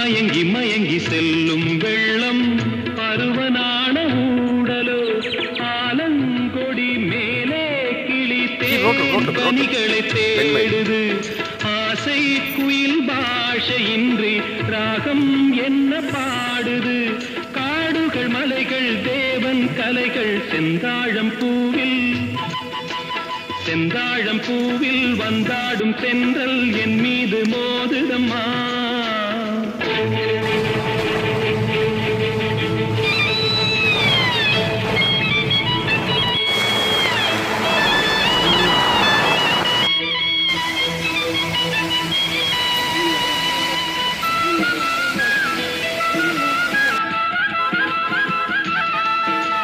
மயங்கி மயங்கி செல்லும் வெள்ளம் பருவனான ஊடலோ ஆலங்கொடி மேலே கிளி தேனிகளை தேடுது ஆசை குயில் பாஷையின்றி ராகம் என்ன பாடுது காடுகள் மலைகள் தேவன் கலைகள் செந்தாழம் பூவில் வந்தாடும் தென்றல் என் மீது மோதுதம்மா